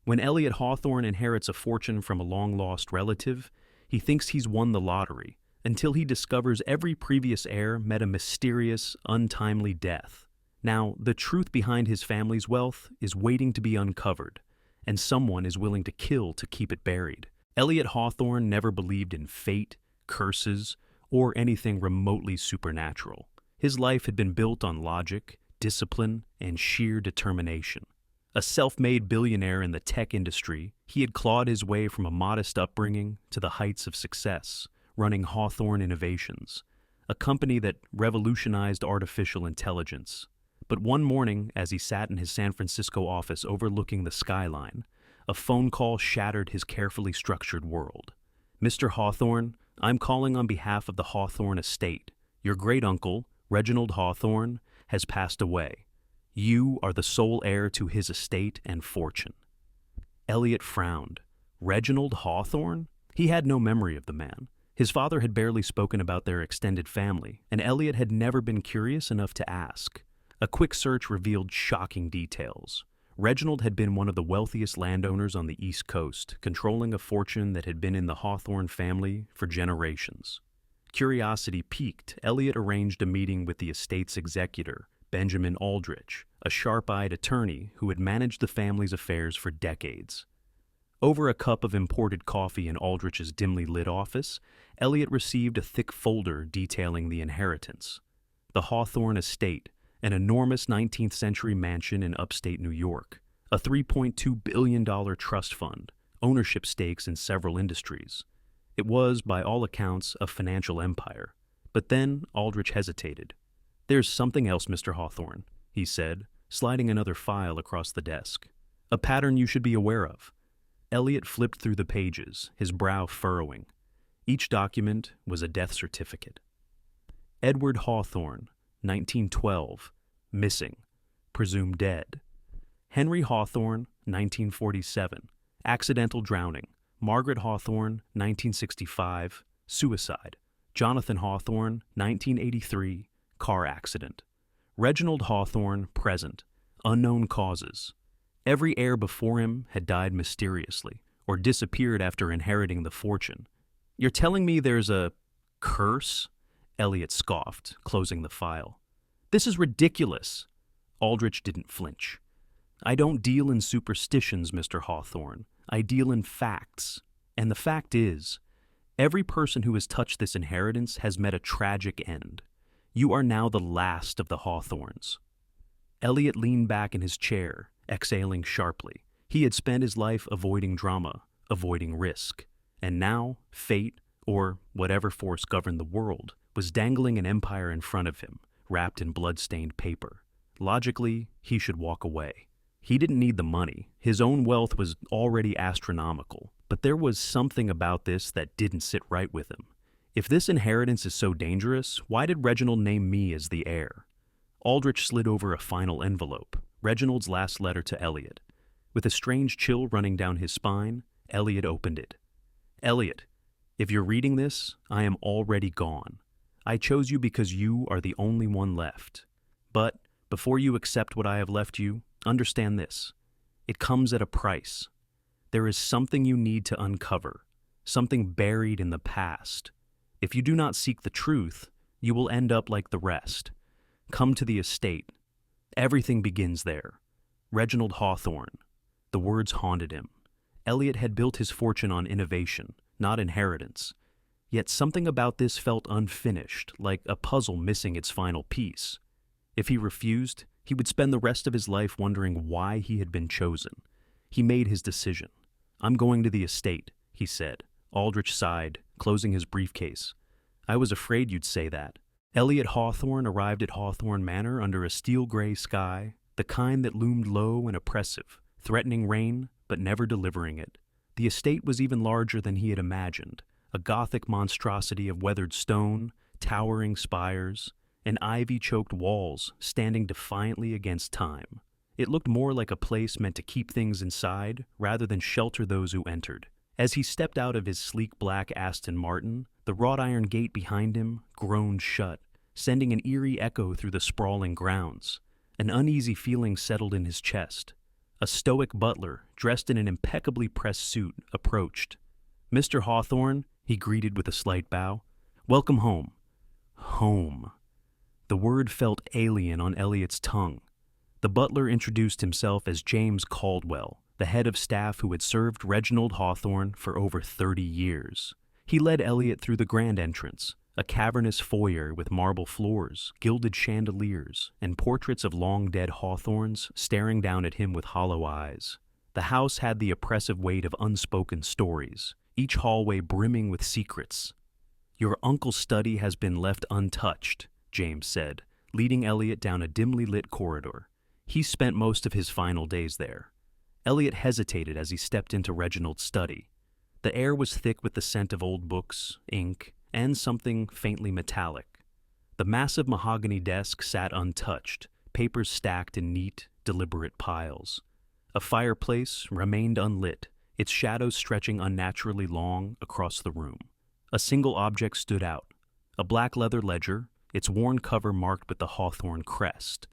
When Elliot Hawthorne inherits a fortune from a long-lost relative, he thinks he's won the lottery, until he discovers every previous heir met a mysterious, untimely death. Now, the truth behind his family's wealth is waiting to be uncovered, and someone is willing to kill to keep it buried. Elliot Hawthorne never believed in fate, curses, or anything remotely supernatural. His life had been built on logic, discipline, and sheer determination. A self-made billionaire in the tech industry, he had clawed his way from a modest upbringing to the heights of success, running Hawthorne Innovations, a company that revolutionized artificial intelligence. But one morning, as he sat in his San Francisco office overlooking the skyline, a phone call shattered his carefully structured world. "Mr. Hawthorne, I'm calling on behalf of the Hawthorne estate. Your great-uncle, Reginald Hawthorne, has passed away. You are the sole heir to his estate and fortune." Elliot frowned. Reginald Hawthorne? He had no memory of the man. His father had barely spoken about their extended family, and Elliot had never been curious enough to ask. A quick search revealed shocking details. Reginald had been one of the wealthiest landowners on the East Coast, controlling a fortune that had been in the Hawthorne family for generations. Curiosity piqued, Elliot arranged a meeting with the estate's executor, Benjamin Aldrich, a sharp-eyed attorney who had managed the family's affairs for decades. Over a cup of imported coffee in Aldrich's dimly lit office, Elliot received a thick folder detailing the inheritance. The Hawthorne estate, an enormous 19th-century mansion in upstate New York, a $3.2 billion trust fund, ownership stakes in several industries. It was, by all accounts, a financial empire. But then Aldrich hesitated. "There's something else, Mr. Hawthorne," he said, sliding another file across the desk. "A pattern you should be aware of." Elliot flipped through the pages, his brow furrowing. Each document was a death certificate. Edward Hawthorne, 1912, missing, presumed dead. Henry Hawthorne, 1947, accidental drowning. Margaret Hawthorne, 1965, suicide. Jonathan Hawthorne, 1983, car accident. Reginald Hawthorne, present, unknown causes. Every heir before him had died mysteriously or disappeared after inheriting the fortune. "You're telling me there's a curse?" Elliot scoffed, closing the file. "This is ridiculous." Aldrich didn't flinch. "I don't deal in superstitions, Mr. Hawthorne. I deal in facts. And the fact is, every person who has touched this inheritance has met a tragic end. You are now the last of the Hawthornes." Elliot leaned back in his chair, exhaling sharply. He had spent his life avoiding drama, avoiding risk. And now, fate, or whatever force governed the world, was dangling an empire in front of him, wrapped in blood-stained paper. Logically, he should walk away. He didn't need the money. His own wealth was already astronomical. But there was something about this that didn't sit right with him. If this inheritance is so dangerous, why did Reginald name me as the heir? Aldrich slid over a final envelope, Reginald's last letter to Elliot. With a strange chill running down his spine, Elliot opened it. "Elliot, if you're reading this, I am already gone. I chose you because you are the only one left. But before you accept what I have left you, understand this. It comes at a price. There is something you need to uncover, something buried in the past. If you do not seek the truth, you will end up like the rest. Come to the estate. Everything begins there. Reginald Hawthorne." The words haunted him. Elliot had built his fortune on innovation, not inheritance. Yet something about this felt unfinished, like a puzzle missing its final piece. If he refused, he would spend the rest of his life wondering why he had been chosen. He made his decision. "I'm going to the estate," he said. Aldrich sighed, closing his briefcase. "I was afraid you'd say that." Elliot Hawthorne arrived at Hawthorne Manor under a steel-gray sky, the kind that loomed low and oppressive, threatening rain, but never delivering it. The estate was even larger than he had imagined, a Gothic monstrosity of weathered stone, towering spires, and ivy-choked walls standing defiantly against time. It looked more like a place meant to keep things inside rather than shelter those who entered. As he stepped out of his sleek black Aston Martin, the wrought-iron gate behind him groaned shut, sending an eerie echo through the sprawling grounds. An uneasy feeling settled in his chest. A stoic butler, dressed in an impeccably pressed suit, approached. "Mr. Hawthorne," he greeted with a slight bow. "Welcome home." Home. The word felt alien on Elliot's tongue. The butler introduced himself as James Caldwell, the head of staff who had served Reginald Hawthorne for over 30 years. He led Elliot through the grand entrance, a cavernous foyer with marble floors, gilded chandeliers, and portraits of long-dead Hawthornes staring down at him with hollow eyes. The house had the oppressive weight of unspoken stories, each hallway brimming with secrets. "Your uncle's study has been left untouched," James said, leading Elliot down a dimly lit corridor. He spent most of his final days there. Elliot hesitated as he stepped into Reginald's study. The air was thick with the scent of old books, ink, and something faintly metallic. The massive mahogany desk sat untouched, papers stacked in neat, deliberate piles. A fireplace remained unlit, its shadows stretching unnaturally long across the room. A single object stood out, a black leather ledger, its worn cover marked with the Hawthorne crest.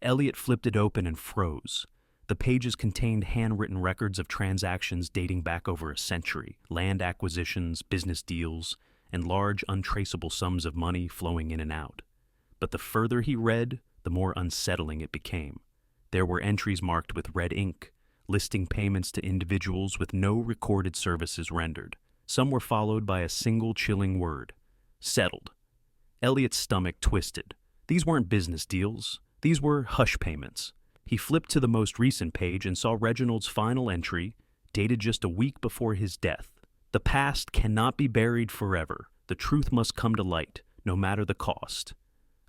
Elliot flipped it open and froze. The pages contained handwritten records of transactions dating back over a century, land acquisitions, business deals, and large, untraceable sums of money flowing in and out. But the further he read, the more unsettling it became. There were entries marked with red ink, listing payments to individuals with no recorded services rendered. Some were followed by a single chilling word: settled. Elliot's stomach twisted. These weren't business deals. These were hush payments. He flipped to the most recent page and saw Reginald's final entry, dated just a week before his death. "The past cannot be buried forever. The truth must come to light, no matter the cost."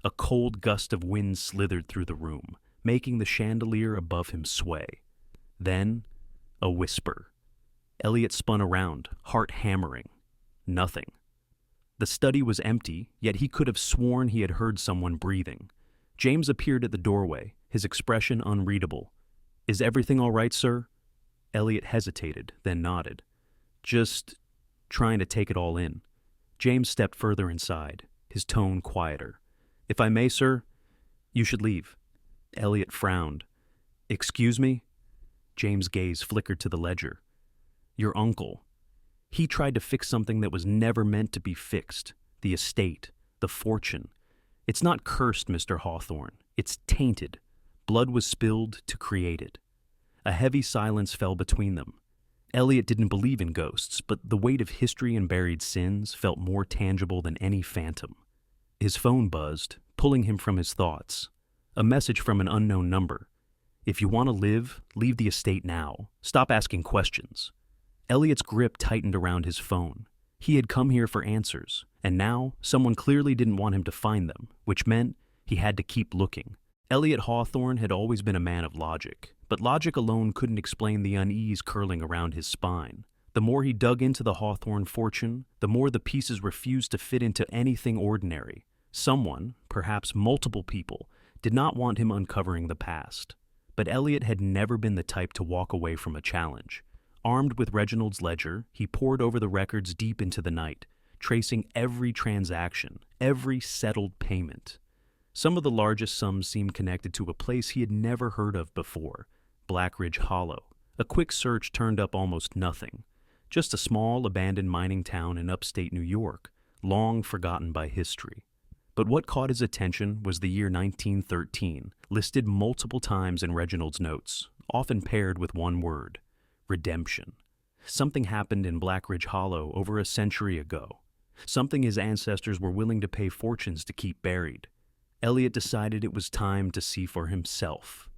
A cold gust of wind slithered through the room, making the chandelier above him sway. Then, a whisper. Elliot spun around, heart hammering. Nothing. The study was empty, yet he could have sworn he had heard someone breathing. James appeared at the doorway, his expression unreadable. "Is everything all right, sir?" Elliot hesitated, then nodded. "Just trying to take it all in." James stepped further inside, his tone quieter. "If I may, sir, you should leave." Elliot frowned. "Excuse me?" James' gaze flickered to the ledger. "Your uncle. He tried to fix something that was never meant to be fixed. The estate, the fortune. It's not cursed, Mr. Hawthorne. It's tainted. Blood was spilled to create it." A heavy silence fell between them. Elliot didn't believe in ghosts, but the weight of history and buried sins felt more tangible than any phantom. His phone buzzed, pulling him from his thoughts. A message from an unknown number. "If you want to live, leave the estate now. Stop asking questions." Elliot's grip tightened around his phone. He had come here for answers, and now someone clearly didn't want him to find them, which meant he had to keep looking. Elliot Hawthorne had always been a man of logic, but logic alone couldn't explain the unease curling around his spine. The more he dug into the Hawthorne fortune, the more the pieces refused to fit into anything ordinary. Someone, perhaps multiple people, did not want him uncovering the past. But Elliot had never been the type to walk away from a challenge. Armed with Reginald's ledger, he pored over the records deep into the night, tracing every transaction, every settled payment. Some of the largest sums seemed connected to a place he had never heard of before, Blackridge Hollow. A quick search turned up almost nothing. Just a small, abandoned mining town in upstate New York, long forgotten by history. But what caught his attention was the year 1913, listed multiple times in Reginald's notes, often paired with one word: redemption. Something happened in Blackridge Hollow over a century ago. Something his ancestors were willing to pay fortunes to keep buried. Elliot decided it was time to see for himself.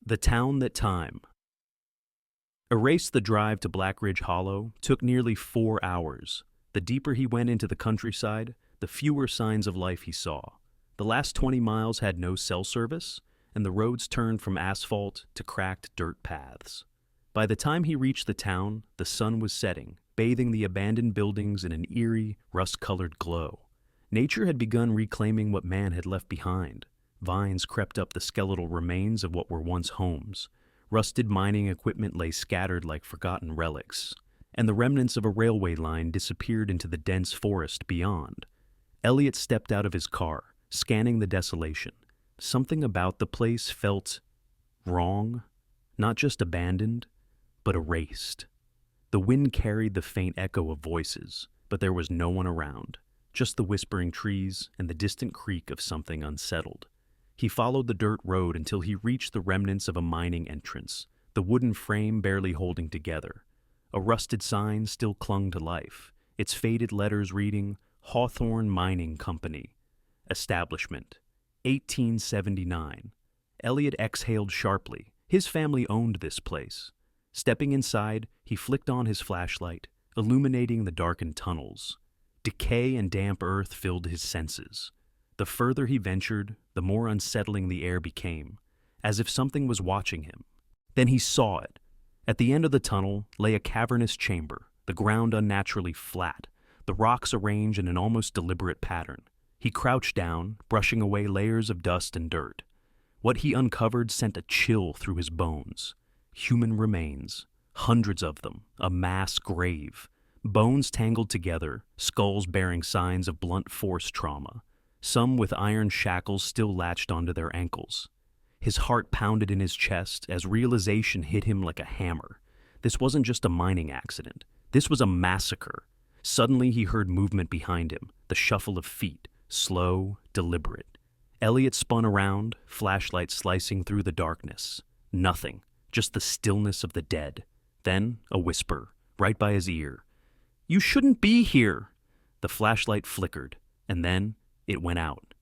The town that time. Erase the drive to Blackridge Hollow took nearly 4 hours. The deeper he went into the countryside, the fewer signs of life he saw. The last 20 miles had no cell service, and the roads turned from asphalt to cracked dirt paths. By the time he reached the town, the sun was setting, bathing the abandoned buildings in an eerie, rust-colored glow. Nature had begun reclaiming what man had left behind. Vines crept up the skeletal remains of what were once homes. Rusted mining equipment lay scattered like forgotten relics, and the remnants of a railway line disappeared into the dense forest beyond. Elliot stepped out of his car, scanning the desolation. Something about the place felt wrong. not just abandoned, but erased. The wind carried the faint echo of voices, but there was no one around, just the whispering trees and the distant creak of something unsettled. He followed the dirt road until he reached the remnants of a mining entrance, the wooden frame barely holding together. A rusted sign still clung to life, its faded letters reading, Hawthorne Mining Company. Establishment. 1879. Elliot exhaled sharply. His family owned this place. Stepping inside, he flicked on his flashlight, illuminating the darkened tunnels. Decay and damp earth filled his senses. The further he ventured, the more unsettling the air became, as if something was watching him. Then he saw it. At the end of the tunnel lay a cavernous chamber, the ground unnaturally flat, the rocks arranged in an almost deliberate pattern. He crouched down, brushing away layers of dust and dirt. What he uncovered sent a chill through his bones. Human remains, hundreds of them, a mass grave. Bones tangled together, skulls bearing signs of blunt force trauma, some with iron shackles still latched onto their ankles. His heart pounded in his chest as realization hit him like a hammer. This wasn't just a mining accident. This was a massacre. Suddenly he heard movement behind him, the shuffle of feet, slow, deliberate. Elliot spun around, flashlight slicing through the darkness. Nothing, just the stillness of the dead. Then a whisper, right by his ear. "You shouldn't be here." The flashlight flickered, and then it went out.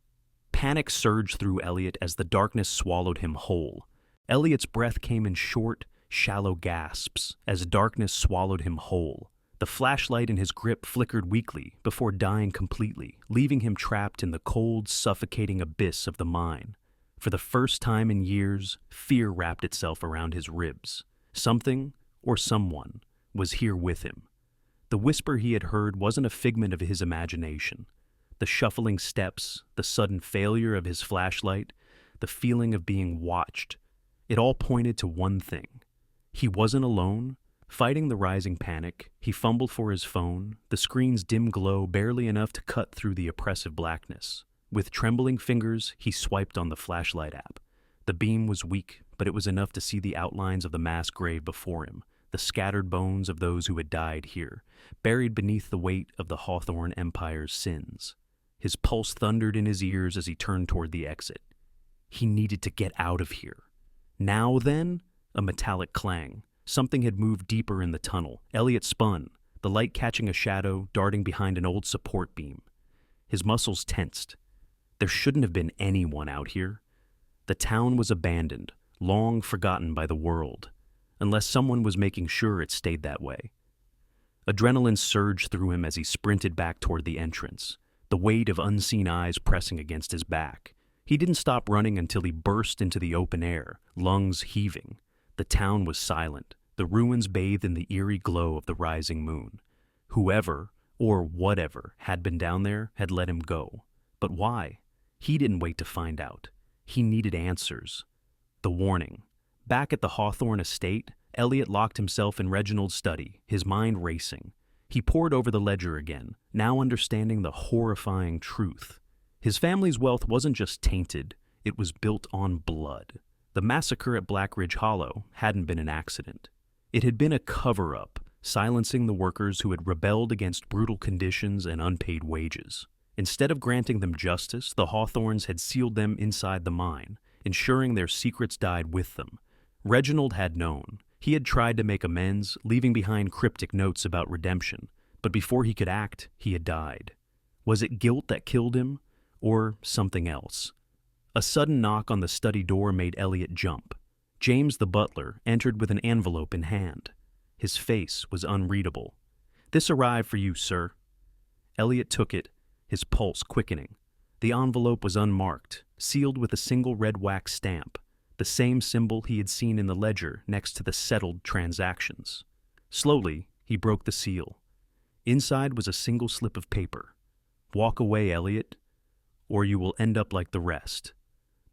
Panic surged through Elliot as the darkness swallowed him whole. Elliot's breath came in short, shallow gasps as darkness swallowed him whole. The flashlight in his grip flickered weakly before dying completely, leaving him trapped in the cold, suffocating abyss of the mine. For the first time in years, fear wrapped itself around his ribs. Something, or someone, was here with him. The whisper he had heard wasn't a figment of his imagination. The shuffling steps, the sudden failure of his flashlight, the feeling of being watched, it all pointed to one thing. He wasn't alone. Fighting the rising panic, he fumbled for his phone, the screen's dim glow barely enough to cut through the oppressive blackness. With trembling fingers, he swiped on the flashlight app. The beam was weak, but it was enough to see the outlines of the mass grave before him, the scattered bones of those who had died here, buried beneath the weight of the Hawthorne Empire's sins. His pulse thundered in his ears as he turned toward the exit. He needed to get out of here. Now then, a metallic clang. Something had moved deeper in the tunnel. Elliot spun, the light catching a shadow darting behind an old support beam. His muscles tensed. There shouldn't have been anyone out here. The town was abandoned, long forgotten by the world, unless someone was making sure it stayed that way. Adrenaline surged through him as he sprinted back toward the entrance, the weight of unseen eyes pressing against his back. He didn't stop running until he burst into the open air, lungs heaving. The town was silent, the ruins bathed in the eerie glow of the rising moon. Whoever, or whatever, had been down there had let him go. But why? He didn't wait to find out. He needed answers. The warning. Back at the Hawthorne estate, Elliot locked himself in Reginald's study, his mind racing. He pored over the ledger again, now understanding the horrifying truth. His family's wealth wasn't just tainted, it was built on blood. The massacre at Black Ridge Hollow hadn't been an accident. It had been a cover-up, silencing the workers who had rebelled against brutal conditions and unpaid wages. Instead of granting them justice, the Hawthornes had sealed them inside the mine, ensuring their secrets died with them. Reginald had known. He had tried to make amends, leaving behind cryptic notes about redemption, but before he could act, he had died. Was it guilt that killed him, or something else? A sudden knock on the study door made Elliot jump. James the butler entered with an envelope in hand. His face was unreadable. "This arrived for you, sir." Elliot took it, his pulse quickening. The envelope was unmarked, sealed with a single red wax stamp, the same symbol he had seen in the ledger next to the settled transactions. Slowly, he broke the seal. Inside was a single slip of paper. "Walk away, Elliot, or you will end up like the rest."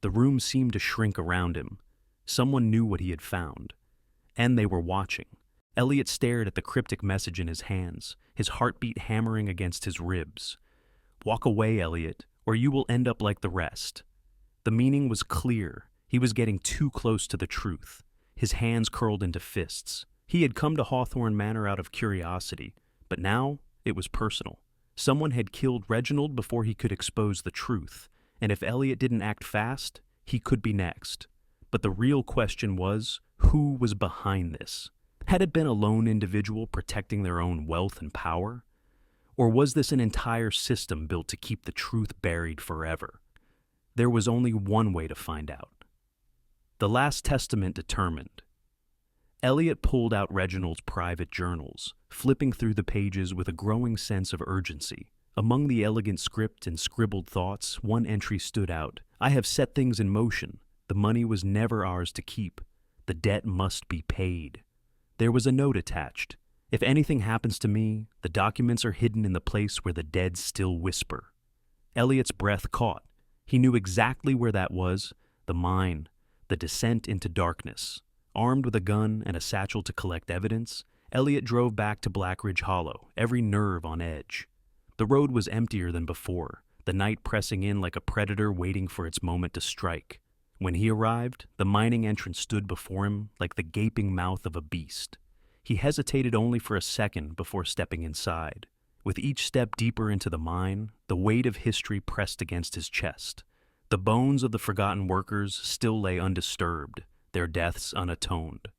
The room seemed to shrink around him. Someone knew what he had found, and they were watching. Elliot stared at the cryptic message in his hands, his heartbeat hammering against his ribs. "Walk away, Elliot, or you will end up like the rest." The meaning was clear. He was getting too close to the truth. his hands curled into fists. He had come to Hawthorne Manor out of curiosity, but now it was personal. Someone had killed Reginald before he could expose the truth, and if Elliot didn't act fast, he could be next. But the real question was, who was behind this? Had it been a lone individual protecting their own wealth and power? Or was this an entire system built to keep the truth buried forever? There was only one way to find out. The Last Testament determined. Elliot pulled out Reginald's private journals, flipping through the pages with a growing sense of urgency. Among the elegant script and scribbled thoughts, one entry stood out. "I have set things in motion. The money was never ours to keep. The debt must be paid." There was a note attached. "If anything happens to me, the documents are hidden in the place where the dead still whisper." Elliot's breath caught. He knew exactly where that was, the mine, the descent into darkness. Armed with a gun and a satchel to collect evidence, Elliot drove back to Blackridge Hollow, every nerve on edge. The road was emptier than before, the night pressing in like a predator waiting for its moment to strike. When he arrived, the mining entrance stood before him like the gaping mouth of a beast. He hesitated only for a second before stepping inside. With each step deeper into the mine, the weight of history pressed against his chest. The bones of the forgotten workers still lay undisturbed, their deaths unatoned.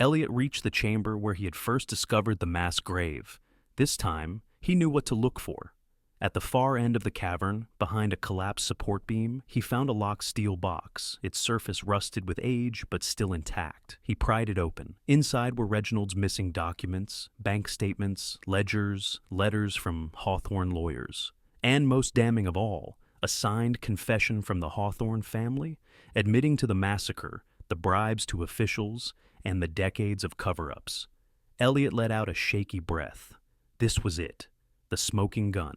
Elliot reached the chamber where he had first discovered the mass grave. This time, he knew what to look for. At the far end of the cavern, behind a collapsed support beam, he found a locked steel box, its surface rusted with age but still intact. He pried it open. Inside were Reginald's missing documents, bank statements, ledgers, letters from Hawthorne lawyers. And most damning of all, a signed confession from the Hawthorne family, admitting to the massacre, the bribes to officials, and the decades of cover-ups. Elliot let out a shaky breath. This was it, the smoking gun.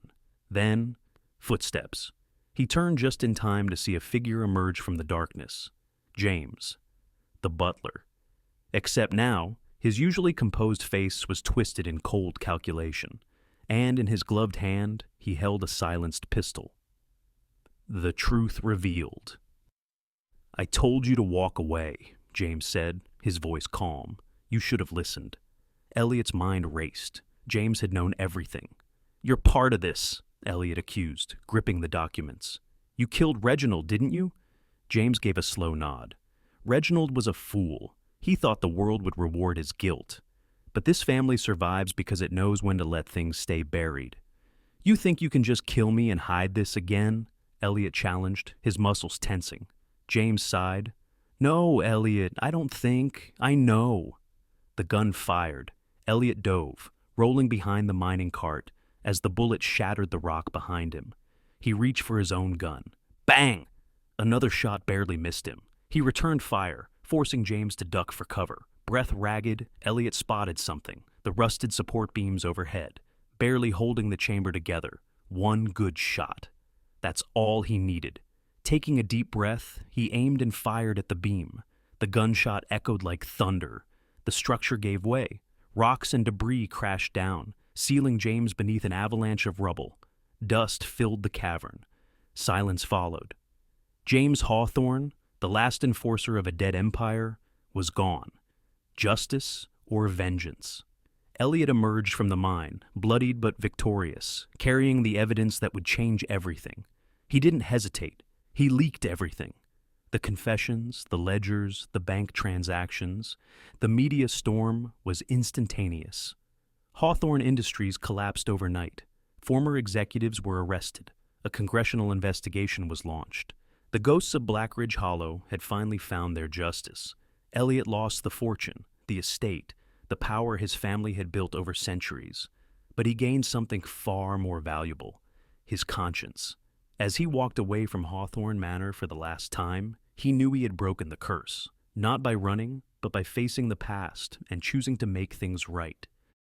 Then, footsteps. He turned just in time to see a figure emerge from the darkness. James, the butler. Except now, his usually composed face was twisted in cold calculation, and in his gloved hand, he held a silenced pistol. The truth revealed. "I told you to walk away," James said, his voice calm. "You should have listened." Elliot's mind raced. James had known everything. "You're part of this," Elliot accused, gripping the documents. "You killed Reginald, didn't you?" James gave a slow nod. Reginald was a fool. He thought the world would reward his guilt. But this family survives because it knows when to let things stay buried. "You think you can just kill me and hide this again?" Elliot challenged, his muscles tensing. James sighed. "No, Elliot, I don't think. I know." The gun fired. Elliot dove, rolling behind the mining cart, as the bullet shattered the rock behind him. He reached for his own gun. Bang! Another shot barely missed him. He returned fire, forcing James to duck for cover. Breath ragged, Elliot spotted something, the rusted support beams overhead, barely holding the chamber together. One good shot. That's all he needed. Taking a deep breath, he aimed and fired at the beam. The gunshot echoed like thunder. The structure gave way. Rocks and debris crashed down, sealing James beneath an avalanche of rubble. Dust filled the cavern. Silence followed. James Hawthorne, the last enforcer of a dead empire, was gone. Justice or vengeance? Elliot emerged from the mine, bloodied but victorious, carrying the evidence that would change everything. He didn't hesitate. He leaked everything. The confessions, the ledgers, the bank transactions. The media storm was instantaneous. Hawthorne Industries collapsed overnight. Former executives were arrested. A congressional investigation was launched. The ghosts of Blackridge Hollow had finally found their justice. Elliot lost the fortune, the estate, the power his family had built over centuries. But he gained something far more valuable, his conscience. As he walked away from Hawthorne Manor for the last time, he knew he had broken the curse, not by running, but by facing the past and choosing to make things right.